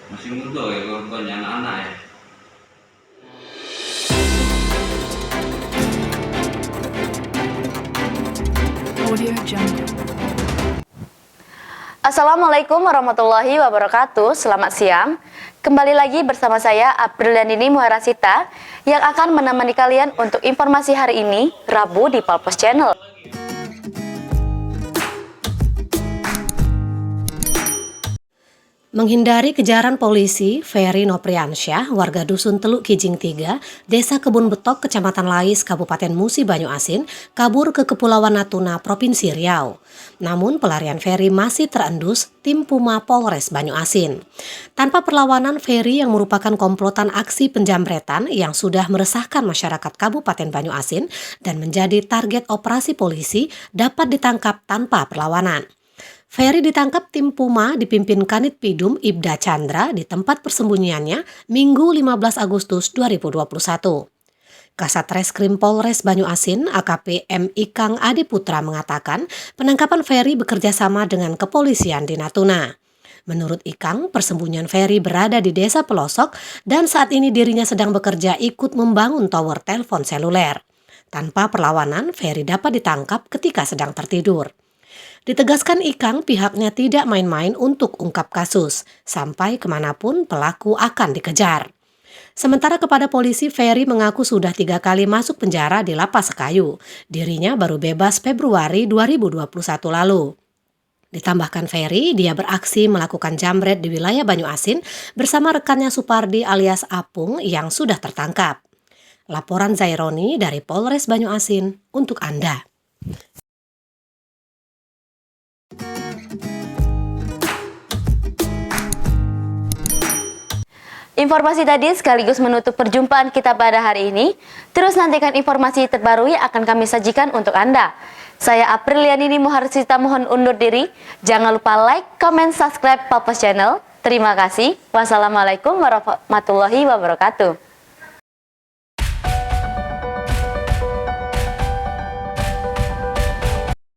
Masih muda ya korbannya anak-anak ya. Audio Jungle. Assalamualaikum warahmatullahi wabarakatuh. Selamat siang. Kembali lagi bersama saya Aprilianini Muharasita yang akan menemani kalian untuk informasi hari ini, Rabu di Palpos Channel. Menghindari kejaran polisi, Ferry Nopriansyah, warga Dusun Teluk Kijing 3, Desa Kebun Betok, Kecamatan Lais, Kabupaten Musi Banyu Asin, kabur ke Kepulauan Natuna, Provinsi Riau. Namun pelarian Ferry masih terendus tim Puma Polres Banyu Asin. Tanpa perlawanan, Ferry yang merupakan komplotan aksi penjamretan yang sudah meresahkan masyarakat Kabupaten Banyu Asin dan menjadi target operasi polisi dapat ditangkap tanpa perlawanan. Ferry ditangkap tim Puma dipimpin Kanit Pidum Ibda Chandra di tempat persembunyiannya Minggu 15 Agustus 2021. Kasat Reskrim Polres Banyu Asin AKP M. Ikang Adiputra mengatakan penangkapan Ferry bekerja sama dengan kepolisian di Natuna. Menurut Ikang, persembunyian Ferry berada di desa pelosok dan saat ini dirinya sedang bekerja ikut membangun tower telepon seluler. Tanpa perlawanan, Ferry dapat ditangkap ketika sedang tertidur. Ditegaskan Ikang, pihaknya tidak main-main untuk ungkap kasus, sampai kemanapun pelaku akan dikejar. Sementara kepada polisi, Ferry mengaku sudah 3 kali masuk penjara di Lapas Sekayu. Dirinya baru bebas Februari 2021 lalu. Ditambahkan Ferry, dia beraksi melakukan jambret di wilayah Banyu Asin bersama rekannya Supardi alias Apung yang sudah tertangkap. Laporan Zaironi dari Polres Banyu Asin untuk Anda. Informasi tadi sekaligus menutup perjumpaan kita pada hari ini. Terus nantikan informasi terbaru yang akan kami sajikan untuk Anda. Saya Aprilianini Muharasita mohon undur diri. Jangan lupa like, comment, subscribe Palpos Channel. Terima kasih. Wassalamualaikum warahmatullahi wabarakatuh.